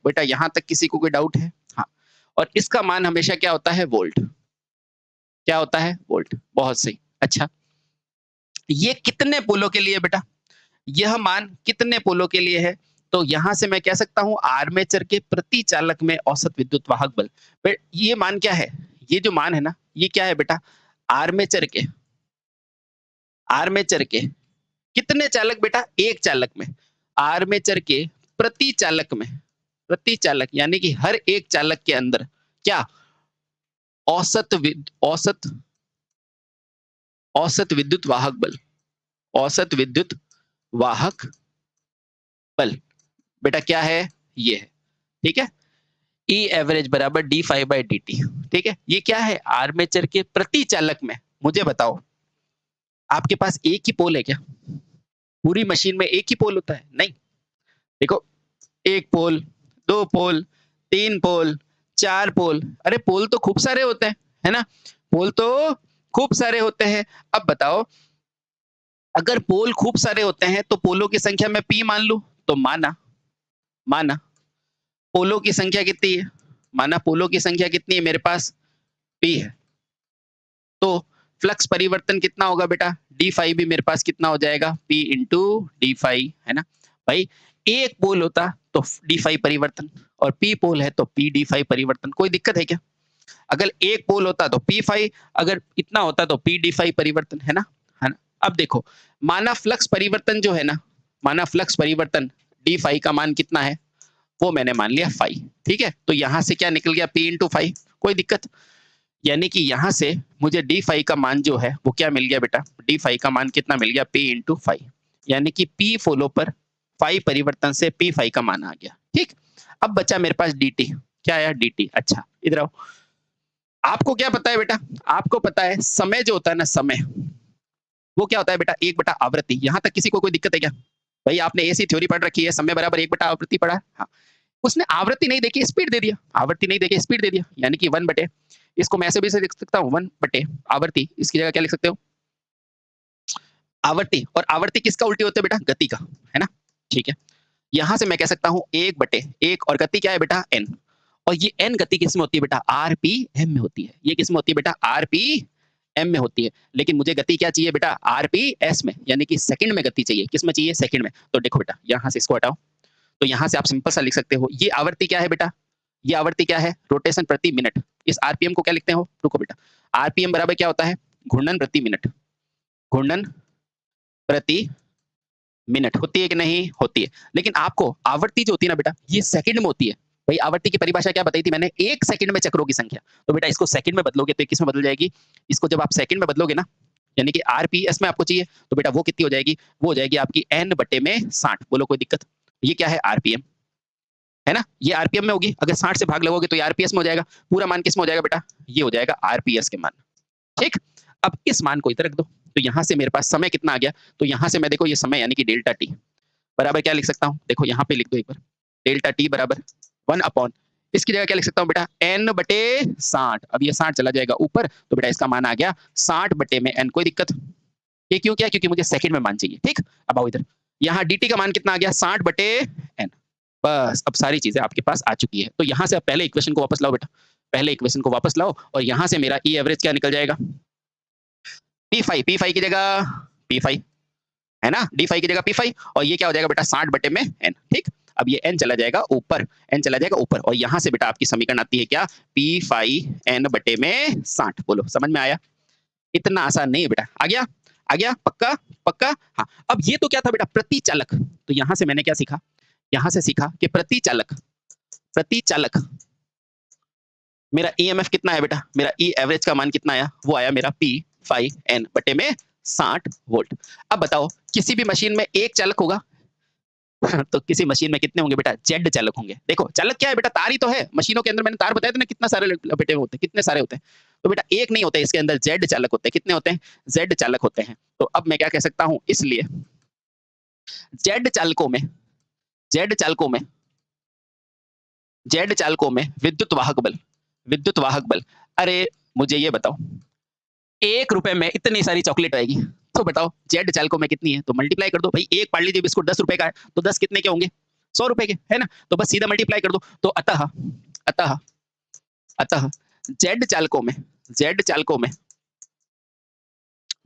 बेटा यहां तक किसी को कोई डाउट है? हाँ। और इसका मान हमेशा क्या होता है? वोल्ट। क्या होता है? वोल्ट। बहुत सही। अच्छा, ये कितने पोलों के लिए बेटा? यह मान कितने पोलों के लिए है? तो यहां से मैं कह सकता हूं आर्मेचर के प्रति चालक में औसत विद्युत वाहक बल। ये मान क्या है? ये जो मान है ना, ये क्या है बेटा? आर्मेचर के, आर्मेचर के कितने चालक बेटा? एक चालक में। आर्मेचर के प्रति चालक में, प्रति चालक यानी कि हर एक चालक के अंदर क्या? औसत औसत विद्युत वाहक बल, औसत विद्युत वाहक बल बेटा क्या है? ये है। ठीक है, ई एवरेज बराबर D five by D T. ठीक है, ये क्या है? आर्मेचर के प्रति चालक में। मुझे बताओ, आपके पास एक ही पोल है क्या? पूरी मशीन में एक ही पोल होता है? नहीं। देखो, एक पोल, दो पोल, तीन पोल, चार पोल, अरे पोल तो खूब सारे होते हैं, है ना? पोल तो खूब सारे होते हैं। अब बताओ, अगर पोल खूब सारे होते हैं तो पोलों की संख्या मैं पी मान लूं, तो माना, माना पोलों की संख्या कितनी है? माना पोलों की संख्या कितनी है मेरे पास? पी है। तो फ्लक्स परिवर्तन कितना होगा बेटा? डी फाइव भी मेरे पास कितना हो जाएगा? पी इंटू डी फाइव, है ना भाई? एक पोल होता तो डी फाइव परिवर्तन, और पी पोल है तो पी डी फाइव परिवर्तन। कोई दिक्कत है क्या? अगर एक पोल होता तो पी फाइव, अगर इतना होता तो पी डी फाइव परिवर्तन, है ना? है ना? अब देखो, माना फ्लक्स परिवर्तन जो है ना, माना फ्लक्स परिवर्तन डी फाइव का मान कितना है? वो मैंने मान लिया फाइव। ठीक है, तो यहां से क्या निकल गया? P into five. कोई दिक्कत? यानी कि यहां से मुझे डी फाइव का मान जो है वो क्या मिल गया बेटा? डी फाइव का मान कितना मिल गया? P into five. यानी कि पी फॉलो पर फाइव परिवर्तन से पी फाइव का मान आ गया। ठीक, अब बचा मेरे पास डी टी। क्या आया? D T. अच्छा, इधर आओ। आपको क्या पता है बेटा? आपको पता है समय जो होता है ना, समय वो क्या होता है बेटा? एक बटा आवृत्ति। यहां तक किसी को कोई दिक्कत है क्या? भाई आपने ऐसी थ्योरी पढ़ रखी है, समय बराबर एक बटा आवृत्ति पढ़ा। हाँ, उसने आवृत्ति नहीं देखी, स्पीड दे दिया। आवृत्ति नहीं देखी, स्पीड दे दिया, यानी कि वन बटे, इसको मैं ऐसे भी से लिख सकता हूँ, वन बटे आवृत्ति। इसकी जगह क्या लिख सकते हो? आवृत्ति। और आवृत्ति किसका उल्टी होते है बेटा? गति का, है ना? ठीक है, यहां से मैं कह सकता हूं एक बटे एक, और गति क्या है बेटा? एन। और ये एन गति किस में होती है बेटा? आरपीएम में होती है। ये किस में होती है बेटा? आरपीएम में होती है। लेकिन मुझे गति क्या चाहिए बेटा? आरपीएस में, यानी कि सेकंड में गति चाहिए। किस में चाहिए? सेकंड में। तो देखो बेटा, यहां से इसको हटाओ, तो यहां से आप सिंपल सा लिख सकते हो, ये आवृत्ति क्या है बेटा? ये आवृत्ति क्या है? रोटेशन प्रति मिनट। इस आरपीएम को क्या लिखते हो? रुको बेटा, आरपीएम बराबर क्या होता है? घूर्णन प्रति मिनट। घूर्णन प्रति मिनट होती है कि नहीं? होती है। लेकिन आपको आवृत्ति जो होती है ना बेटा, ये सेकंड में होती है। भाई आवृत्ति की परिभाषा क्या बताई थी मैंने? एक सेकंड में चक्रों की संख्या। तो बेटा इसको सेकंड में बदलोगे तो किस में बदल जाएगी? इसको जब आप सेकंड में बदलोगे ना, यानी कि आरपीएस में आपको चाहिए, तो बेटा वो कितनी हो जाएगी? वो हो जाएगी आपकी एन बटे में 60। बोलो कोई दिक्कत? ये क्या है? आरपीएम, है ना? ये आरपीएम में होगी। अगर 60 से भाग लगोगे तो ये आरपीएस में हो जाएगा। पूरा मान किस में हो जाएगा बेटा? ये हो जाएगा आरपीएस के मान। ठीक, अब इस मान को इधर रख दो, तो यहां से मेरे पास समय कितना आ गया? तो यहां से मैं देखो, ये समय यानी कि डेल्टा टी बराबर क्या लिख सकता हूं? देखो यहां पे लिख दो एक बार, डेल्टा टी बराबर 1 अपॉन, इसकी जगह क्या लिख सकता हूं बेटा? एन बटे 60। अब ये 60 चला जाएगा ऊपर, तो बेटा इसका मान आ गया 60 बटे में एन। कोई दिक्कत? ये क्यों किया? क्योंकि मुझे सेकंड में मान चाहिए। ठीक, अब आओ इधर, यहाँ dt का मान कितना आ गया? 60 बटे एन। बस अब सारी चीजें आपके पास आ चुकी है। तो यहां से आप पहले इक्वेशन को वापस लाओ बेटा, पहले इक्वेशन को वापस लाओ, और यहां से मेरा ई एवरेज क्या निकल जाएगा? P5 की जगह P5, है ना? D5 की जगह P5, और ये क्या हो जाएगा बेटा? 60 बटे में n। ठीक, अब ये n चला जाएगा ऊपर, n चला जाएगा ऊपर, और यहां से बेटा आपकी समीकरण आती है क्या? P5 n बटे में 60। बोलो समझ में आया? इतना आसान नहीं है बेटा। आ गया? आ गया? पक्का? पक्का? हाँ। अब ये तो क्या था बेटा? प्रति चालक। तो यहां से मैंने क्या सीखा? यहां से सीखा कि प्रति चालक, प्रति चालक मेरा ईएमएफ कितना है बेटा? मेरा ई एवरेज का मान कितना आया? वो आया मेरा P5n बटे में 60 वोल्ट। अब बताओ, किसी भी मशीन में एक चालक होगा तो किसी मशीन में कितने होंगे बेटा? जेड चालक होंगे। देखो चालक क्या है बेटा? तार ही तो है। मशीनों के अंदर मैंने तार बताया था ना, कितना सारे लपेटे हुए होते हैं, कितने सारे होते हैं। तो बेटा एक नहीं होते, इसके अंदर जेड चालक होते हैं। कितने होते हैं? जेड चालक होते हैं। तो अब मैं क्या कह सकता हूं? इसलिए जेड चालकों में, जेड चालकों में, जेड चालकों में विद्युत वाहक बल, विद्युत वाहक बल। अरे मुझे ये बताओ, 1 रुपए में इतनी सारी चॉकलेट आएगी, तो बताओ जेड चालकों में कितनी है? तो मल्टीप्लाई कर दो भाई। एक पार्ले जी बिस्कुट 10 रुपए का है, तो 10 कितने के होंगे? ₹100 के, है ना? तो बस सीधा मल्टीप्लाई कर दो। तो अतः अतः अतः जेड चालकों में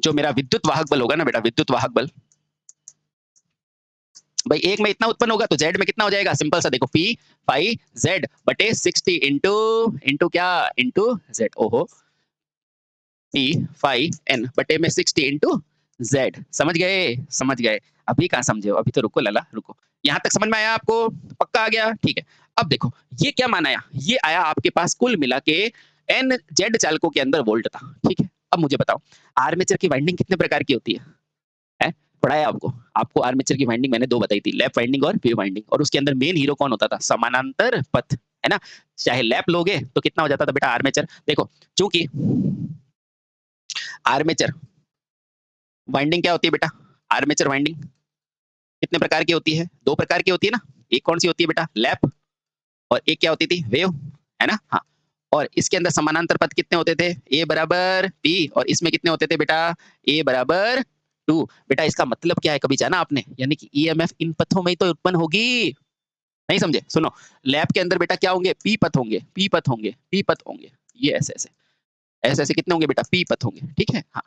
जो मेरा विद्युत वाहक बल होगा ना बेटा, विद्युत वाहक बल, भाई एक में इतना उत्पन्न होगा तो जेड में कितना हो जाएगा? सिंपल सा देखो, पी फाई जेड बटे 60 इंटू इंटू क्या? Into Z. ओहो, पी फाई एन बटे में 60 इंटू जेड। समझ गए? समझ गए? अभी कहाँ समझे हो? अभी तो रुको लला, रुको। यहाँ तक समझ में आया आपको? पक्का आ गया? ठीक है। अब देखो ये क्या मान आया? ये आया आपके पास कुल मिला के एन जेड चालकों के अंदर वोल्ट था। ठीक है। अब मुझे बताओ आर्मेचर की वाइंडिंग कितने प्रकार की होती है? पढ़ाया आपको? आपको आर्मेचर की वाइंडिंग मैंने दो बताई थी, लैप वाइंडिंग और वेव वाइंडिंग। और उसके अंदर मेन हीरो कौन होता था? समानांतर पथ, है ना? चाहे लैप लोगे तो कितना हो जाता था बेटा? आर्मेचर। देखो चूंकि आर्मेचर वाइंडिंग क्या होती है बेटा? आर्मेचर वाइंडिंग कितने प्रकार की होती है? दो प्रकार की होती है ना। एक कौन सी होती है बेटा? लैप। और एक क्या होती थी? वेव, है ना? हाँ। और इसके अंदर समानांतर पथ कितने होते थे? ए बराबर पी। और इसमें कितने होते थे बेटा? ए बराबर 2। बेटा इसका मतलब क्या है? कभी जाना आपने? यानी कि ईएमएफ इन पथों में ही तो उत्पन्न होगी। नहीं समझे? सुनो, लैब के अंदर बेटा क्या होंगे? पी पथ होंगे, पी पथ होंगे, पी पथ होंगे। ये ऐसे ऐसे ऐसे ऐसे कितने होंगे बेटा? पी पथ होंगे। ठीक है। हाँ।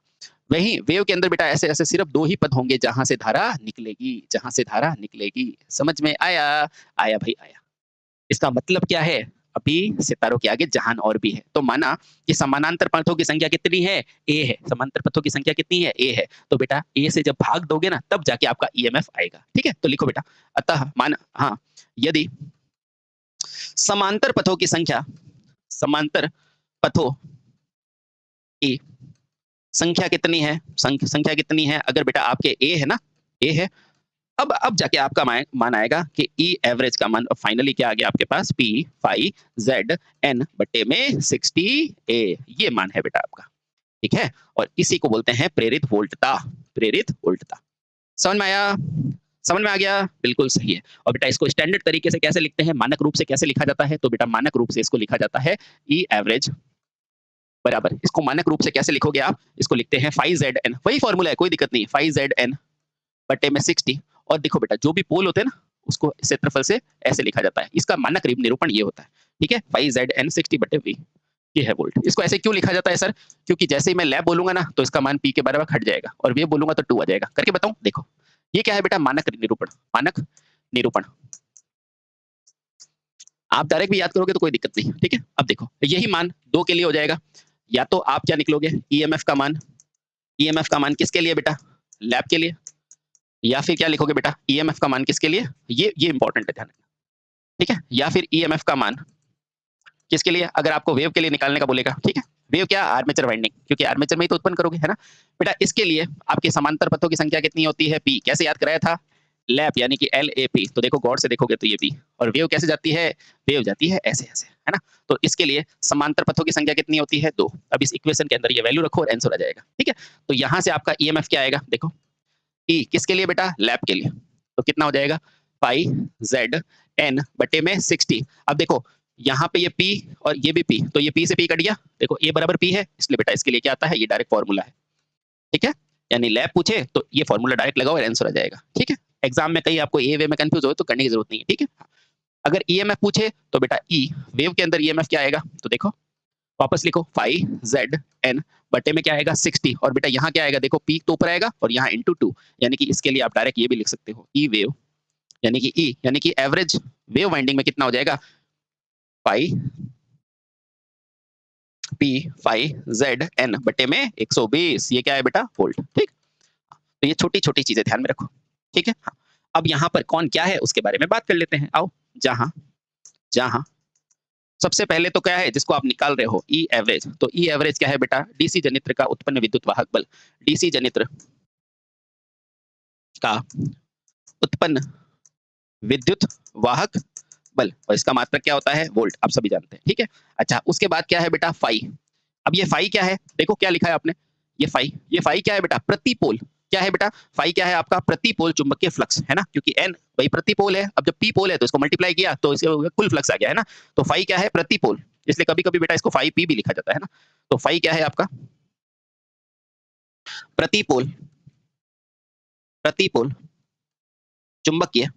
वही वेव के अंदर बेटा ऐसे ऐसे सिर्फ दो ही पद होंगे जहां से धारा निकलेगी, जहां से धारा निकलेगी। समझ में आया? आया भाई आया। इसका मतलब क्या है? अभी सितारों के आगे जहान और भी है। तो माना कि समानांतर पथों की संख्या कितनी है? ए है। समांतर पथों की संख्या कितनी है? ए है। तो बेटा ए से जब भाग दोगे ना तब जाके आपका ईएमएफ आएगा। ठीक है। तो लिखो बेटा, अतः मान, हाँ, यदि समांतर पथों की संख्या, समांतर पथों की संख्या कितनी है? संख्या कितनी है? अगर बेटा आपके ए है ना, ए है, अब जाके आपका मान आएगा कि ई एवरेज का मान फाइनली क्या आ गया आपके पास? पी फाई जेड एन बटे में 60 ए। ये मान है बेटा आपका। ठीक है। और इसी को बोलते हैं प्रेरित वोल्टता। प्रेरित वोल्टता। समझ में आया? समझ में आ गया? बिल्कुल सही है। और बेटा इसको स्टैंडर्ड तरीके से कैसे लिखते हैं? मानक रूप से कैसे लिखा जाता है? तो बेटा मानक रूप से इसको लिखा जाता है ई एवरेज बराबर, इसको मानक रूप से कैसे लिखोगे आप? इसको लिखते हैं फाई जेड एन। वही फॉर्मूला है, कोई दिक्कत नहीं है। फाई जेड एन बटे में 60। और देखो बेटा जो भी पोल होते हैं ना उसको क्षेत्रफल से ऐसे लिखा जाता है। इसका मानक निरूपण ये होता है। ठीक है। फाई जेड एन 60 बटे वी, ये है वोल्ट। इसको ऐसे क्यों लिखा जाता है सर? क्योंकि जैसे ही मैं लैब बोलूंगा ना तो इसका मान पी के बराबर घट जाएगा और वे बोलूंगा तो 2 आ जाएगा। करके बताऊं? देखो ये क्या है बेटा? मानक निरूपण। मानक निरूपण आप डायरेक्ट भी याद करोगे तो कोई दिक्कत नहीं। ठीक है। अब देखो यही मान 2 के लिए हो जाएगा। या तो आप क्या निकलोगे? ईएमएफ का मान। ईएमएफ का मान किसके लिए बेटा? लैब के लिए। या फिर क्या लिखोगे बेटा? ईएमएफ का मान किसके लिए? ये इंपॉर्टेंट है, ध्यान रखना। ठीक है। या फिर ईएमएफ का मान किसके लिए? अगर आपको वेव के लिए निकालने का बोलेगा। ठीक है। वेव क्या? आर्मेचर वाइंडिंग, क्योंकि आर्मेचर में ही तो उत्पन्न करोगे, है ना? बेटा इसके लिए आपके समांतर पथों की संख्या कितनी होती है? पी। कैसे याद कराया था? लैप यानी कि एल ए पी। तो देखो गौर से देखोगे तो ये पी। और वेव कैसे जाती है? वेव जाती है ऐसे ऐसे, है ना? तो इसके लिए समांतर पथों की संख्या कितनी होती है? 2। अब इस इक्वेशन के अंदर ये वैल्यू रखो और आंसर आ जाएगा। ठीक है। तो यहां से आपका ईएमएफ क्या आएगा? देखो ई किसके लिए बेटा? लैप के लिए। तो कितना हो जाएगा? पाई जेड एन बटे में 60। अब देखो यहाँ पे ये पी और ये भी पी, तो ये पी से पी कट गया। देखो ए बराबर पी है, इसलिए बेटा इसके लिए क्या आता है? ये डायरेक्ट फॉर्मूला है। ठीक है। यानी लैब पूछे तो ये फॉर्मूला डायरेक्ट लगाओ और आंसर आ जाएगा। ठीक है। एग्जाम में कहीं आपको ए वे में कंफ्यूज हो तो करने की जरूरत नहीं है। ठीक है। अगर ईएमएफ पूछे तो बेटा ई वेव के अंदर ईएमएफ क्या आएगा? तो देखो वापस लिखो, फाई जेड एन बटे में क्या आएगा? 60। और बेटा यहाँ क्या आएगा? देखो पी तो ऊपर आएगा और यहाँ इंटू 2। यानी कि इसके लिए आप डायरेक्ट ये भी लिख सकते हो, ई वेव यानी कि ई यानी कि एवरेज वेव वाइंडिंग में कितना हो जाएगा? पाई पी फाई जेड एन बटे में 120। ये क्या है बेटा? वोल्ट। ठीक। तो ये छोटी छोटी चीजें ध्यान में रखो। ठीक है। हाँ। अब यहाँ पर कौन क्या है उसके बारे में बात कर लेते हैं। आओ। जहां जहां सबसे पहले तो क्या है जिसको आप निकाल रहे हो? ई एवरेज। तो ई एवरेज क्या है बेटा? डीसी जनित्र का उत्पन्न विद्युत वाहक बल। डीसी जनित्र का उत्पन्न विद्युत वाहक बल, और इसका मात्रक क्या होता है? वोल्ट। आप सभी जानते हैं। ठीक है। अच्छा उसके बाद क्या है बेटा? फाई। अब ये फाई क्या है? देखो क्या लिखा है आपने? ये फाई क्या है बेटा? प्रति पोल। क्या है बेटा? फाई क्या है आपका? प्रति पोल चुंबकीय फ्लक्स, है ना? क्योंकि एन भाई प्रति पोल है। अब जब पी पोल है तो इसको मल्टीप्लाई किया तो इसके कुल फ्लक्स आ गया, है ना? तो फाई क्या है? प्रति पोल। इसलिए कभी कभी बेटा इसको फाई पी भी लिखा जाता है ना। तो फाई क्या है आपका? प्रति पोल, प्रति पोल चुंबकीय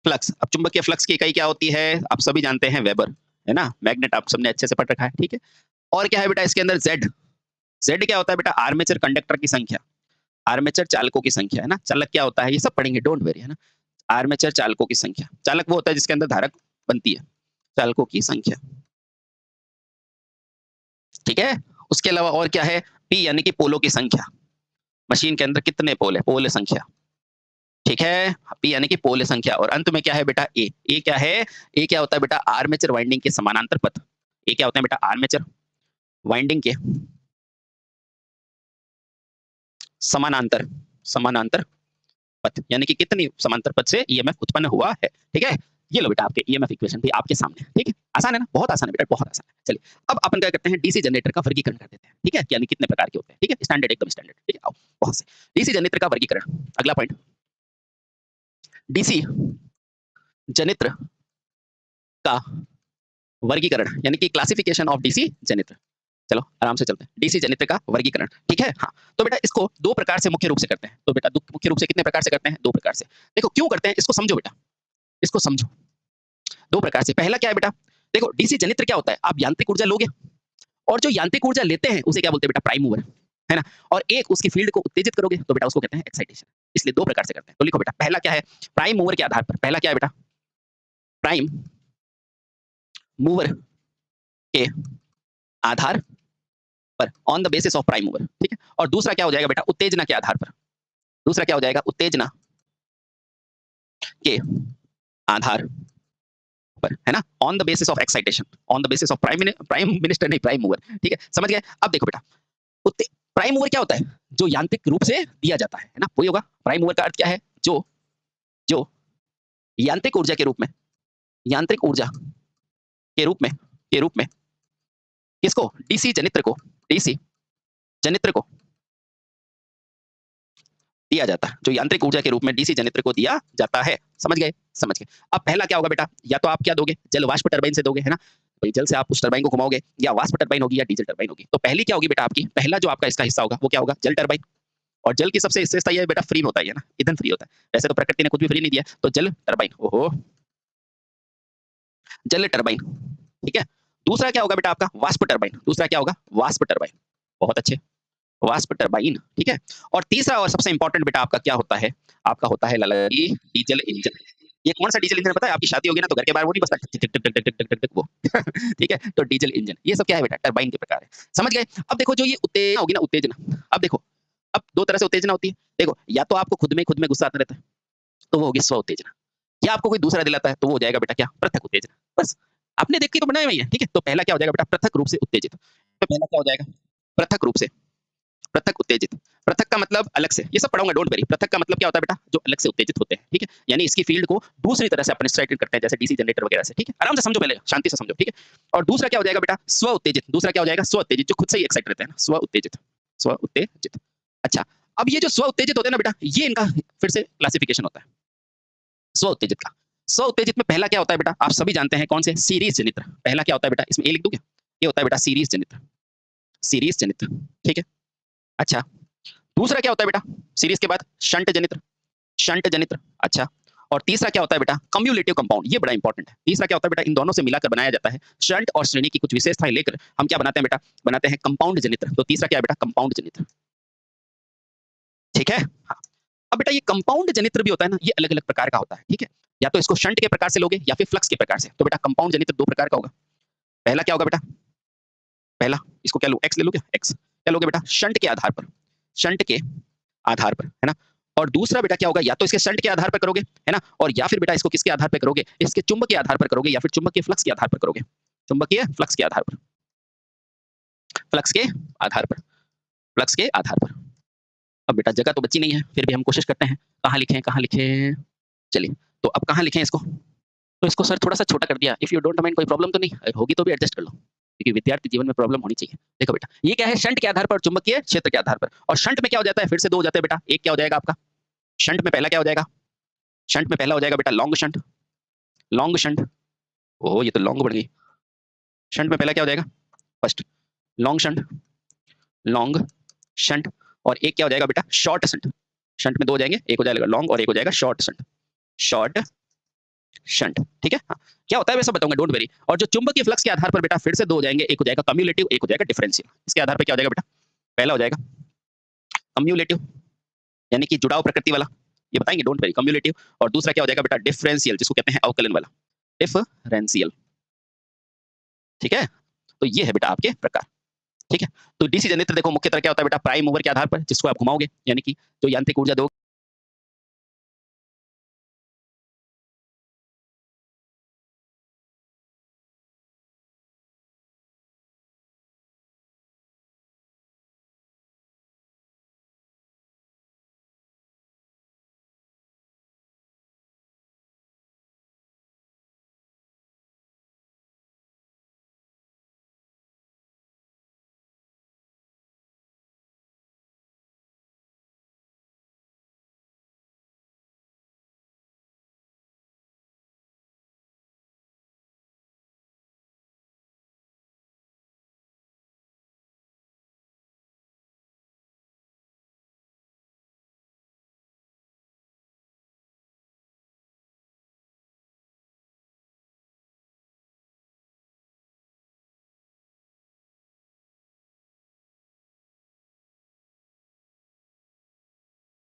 फ्लक्स। अब चुंबकीय फ्लक्स की इकाई क्या होती है, आप सभी जानते हैं, वेबर, है ना। मैग्नेट आप सबने अच्छे से पढ़ रखा है, ठीक है। और क्या है बेटा इसके अंदर, जेड। जेड क्या होता है बेटा, आर्मेचर कंडक्टर की संख्या, आर्मेचर चालकों की संख्या, है ना। चालक क्या होता है, ये सब पढ़ेंगे, डोंट वेरी, है ना। आर्मेचर चालकों की संख्या, चालक वो होता है जिसके अंदर धारक बनती है, चालकों की संख्या, ठीक है। उसके अलावा और क्या है, पी यानी कि पोलों की संख्या, मशीन के अंदर कितने पोल है, पोल संख्या, ठीक है। पी यानी कि पोल संख्या। और अंत में क्या है बेटा, ए। ए क्या है, ए क्या होता है बेटा, आर्मेचर वाइंडिंग के समानांतर पथ। ए क्या होता है बेटा, आर्मेचर वाइंडिंग के समानांतर, समानांतर पथ, यानी कि कितनी समांतर पथ से ईएमएफ उत्पन्न हुआ है, ठीक है। ये लो बेटा आपके ईएमएफ इक्वेशन भी आपके सामने, ठीक है। आसान है ना, बहुत आसान है बेटा, बहुत आसान है। चलिए अब अपन क्या करते हैं, डीसी जनरेटर का वर्गीकरण कर देते हैं, ठीक है। यानी कितने प्रकार के होते हैं, ठीक है, स्टैंडर्ड, एकदम स्टैंडर्ड, ठीक है। आओ बहुत से, डीसी जनरेटर का वर्गीकरण, अगला पॉइंट, डीसी जनित्र का वर्गीकरण, यानी कि क्लासिफिकेशन ऑफ डीसी जनित्र। चलो आराम से चलते हैं, डीसी जनित्र का वर्गीकरण, ठीक है। हाँ, तो बेटा इसको दो प्रकार से मुख्य रूप से करते हैं। तो बेटा मुख्य रूप से कितने प्रकार से करते हैं, दो प्रकार से। देखो क्यों करते हैं, इसको समझो बेटा, इसको समझो। दो प्रकार से, पहला क्या है बेटा, देखो डीसी जनित्र क्या होता है, आप यांत्रिक ऊर्जा लोगे, और जो यांत्रिक ऊर्जा लेते हैं उसे क्या बोलते हैं बेटा, प्राइम मूवर, है ना। और एक उसकी फील्ड को उत्तेजित करोगे तो बेटा उसको कहते हैं एक्साइटेशन। इसलिए दो प्रकार से करते हैं। तो लिखो बेटा, पहला क्या है, प्राइम मूवर के आधार पर, पहला क्या है बेटा, प्राइम मूवर के आधार पर, on the basis of prime mover, ठीक है। और दूसरा क्या हो जाएगा बेटा, उत्तेजना के आधार पर, दूसरा क्या हो जाएगा, उत्तेजना के आधार पर, है ना, on the basis of excitation, on the basis of prime minister नहीं, प्राइम मूवर, ठीक है, समझ गए। अब देखो बेटा, प्राइम मूवर क्या होता है, जो यांत्रिक रूप से दिया जाता है ना, वही होगा। प्राइम मूवर का अर्थ क्या है, जो जो यांत्रिक ऊर्जा के रूप में, यांत्रिक ऊर्जा के रूप में किसको, डीसी जनित्र को, डीसी जनित्र को दिया जाता है, जो यांत्रिक ऊर्जा के रूप में डीसी जनित्र को दिया जाता है, समझ गए, समझ गए। अब पहला क्या होगा बेटा, या तो आप क्या दोगे, जल वाष्प टरबाइन से दोगे, है ना, भाई जल से आप उस टरबाइन को घुमाओगे, या वाष्प टरबाइन होगी या डीजल टरबाइन होगी। तो पहली क्या होगी बेटा आपकी, पहला जो आपका इसका हिस्सा होगा वो क्या होगा, जल टरबाइन। और जल की सबसे विशेषता ये है बेटा, फ्री होता है ना, ईंधन फ्री होता है। वैसे तो प्रकृति ने कुछ भी फ्री नहीं दिया, तो जल टरबाइन, ओहो, जल टरबाइन, ठीक है। दूसरा क्या होगा बेटा आपका, वाष्प टरबाइन, दूसरा क्या होगा, वाष्प टरबाइन, बहुत अच्छे, वाष्प टरबाइन, ठीक है। और तीसरा और सबसे इंपॉर्टेंट बेटा आपका क्या होता है, आपका होता है ललगी डीजल इंजन। ये कौन सा डीजल इंजन पता है, आपकी शादी होगी ना तो घर के बाहर वो नहीं बसता टिक टिक टिक टिक टिक टिक टिक टिक वो ठीक है। तो डीजल इंजन, ये सब क्या है बेटा, टरबाइन के प्रकार है, समझ गए। अब देखो जो ये उत्तेजना होगी ना, उत्तेजना, अब देखो, अब दो तरह से उत्तेजना होती है। देखो या तो आपको खुद में गुस्सा आता रहता है तो वो होगी स्व उत्तेजना, या आपको कोई दूसरा दिलाता है तो वो हो जाएगा बेटा क्या, पृथक उत्तेजना। बस आपने देख के तो बनाया हुआ है, ठीक है। तो पहला क्या हो जाएगा बेटा, पृथक रूप से उत्तेजित। तो पहला क्या हो जाएगा, पृथक रूप से, पृथक उत्तेजित। पृथक का मतलब अलग से, ये सब पढ़ाऊंगा, डोंट वेरी। पृथक का मतलब क्या होता है बेटा, जो अलग से उत्तेजित होते हैं, ठीक है। यानी इसकी फील्ड को दूसरी तरह से अपन एक्साइटेड करते हैं, जैसे डीसी जनरेटर वगैरह से, ठीक है। आराम से समझो, पहले शांति से समझो, ठीक है। और दूसरा क्या हो जाएगा बेटा, स्व उत्तेजित। दूसरा क्या हो जाएगा, स्व उत्तेजित, जो खुद से ही एक्साइट रहते हैं ना, स्व उत्तेजित, स्व उत्तेजित। अच्छा, अब ये जो स्व उत्तेजित होते हैं ना बेटा, ये इनका फिर से क्लासिफिकेशन होता है स्व उत्तेजित का। स्व उत्तेजित में पहला क्या होता है बेटा, आप सभी जानते हैं, कौन से, सीरीज जनित्र। पहला क्या होता है बेटा, इसमें ए लिख दूं क्या, ये होता है बेटा सीरीज जनित्र, सीरीज जनित्र, ठीक है। अच्छा, दूसरा क्या होता है बेटा, सीरीज के बाद शंट जनित्र, शंट जनित्र। अच्छा, और तीसरा क्या होता है बेटा, कम्युलेटिव कंपाउंड। ये बड़ा इंपॉर्टेंट है। तीसरा क्या होता है बेटा, इन दोनों से मिलाकर बनाया जाता है, शंट और श्रेणी की कुछ विशेषताएं लेकर हम क्या बनाते हैं बेटा, बनाते हैं कंपाउंड जनित्र। तो तीसरा क्या है बेटा, कंपाउंड जनित्र, ठीक है। हाँ, अब बेटा ये कंपाउंड जनित्र भी होता है ना, ये अलग अलग प्रकार का होता है, ठीक है। या तो इसको शंट के प्रकार से लोगे या फिर फ्लक्स के प्रकार से। तो बेटा कंपाउंड जनित्र दो प्रकार का होगा। पहला क्या होगा बेटा, पहला इसको क्या लो, एक्स ले लो क्या, एक्स क्या लोगे बेटा, शंट के आधार पर, शंट के आधार पर, है ना। और दूसरा बेटा क्या होगा, या तो इसके शंट के आधार पर करोगे, है ना, और या फिर बेटा इसको किसके आधार पर करोगे, इसके चुंबक के आधार पर करोगे, या फिर चुंबकीय फ्लक्स के आधार पर करोगे, चुंबकीय फ्लक्स के आधार पर, फ्लक्स के आधार पर, फ्लक्स के आधार पर। अब बेटा जगह तो बची नहीं है, फिर भी हम कोशिश करते हैं, कहाँ लिखें, कहाँ लिखें। चलिए, तो अब कहाँ लिखें इसको, तो इसको सर थोड़ा सा छोटा कर दिया, इफ यू डोंट माइंड, कोई प्रॉब्लम तो नहीं होगी, तो भी एडजस्ट कर लो, क्योंकि विद्यार्थी जीवन में प्रॉब्लम होनी चाहिए। देखो बेटा ये क्या है, शंट के आधार पर, चुंबकीय क्षेत्र के आधार पर। और शंट में क्या हो जाता है, फिर से दो हो जाते हैं बेटा। एक क्या हो जाएगा आपका, शंट में पहला क्या हो जाएगा, शंट में पहला हो जाएगा बेटा लॉन्ग शंट, लॉन्ग शंट, ओह ये तो लॉन्ग बढ़ गई। शंट में पहला क्या हो जाएगा, first long shunt, long shunt. और एक क्या हो जाएगा बेटा, शॉर्ट शंट। शंट में दो हो जाएंगे, एक हो जाएगा लॉन्ग और एक हो जाएगा शॉर्ट शंट, शॉर्ट शंट। ठीक है, हाँ। क्या होता है वैसे बताऊंगा, डोंट वेरी। और जो चुंबकीय फ्लक्स के आधार पर बेटा फिर से दो हो जाएंगे, एक हो जाएगा कम्युलेटिव, एक हो जाएगा डिफरेंशियल। इसके आधार पर क्या हो जाएगा बेटा, पहला हो जाएगा कम्युलेटिव यानी कि जुड़ाव प्रकृति वाला, ये बताएंगे, डोंट वेरी, कम्युलेटिव। और दूसरा क्या हो जाएगा बेटा, डिफरेंशियल, जिसको कहते हैं अवकलन वाला, डिफरेंशियल। ठीक है, तो ये है बेटा आपके प्रकार। ठीक है, तो डीसी जनरेटर देखो मुख्य तरह क्या होता है बेटा, प्राइम मूवर के आधार पर, जिसको आप घुमाओगे, यानी कि जो यांत्रिक ऊर्जा दो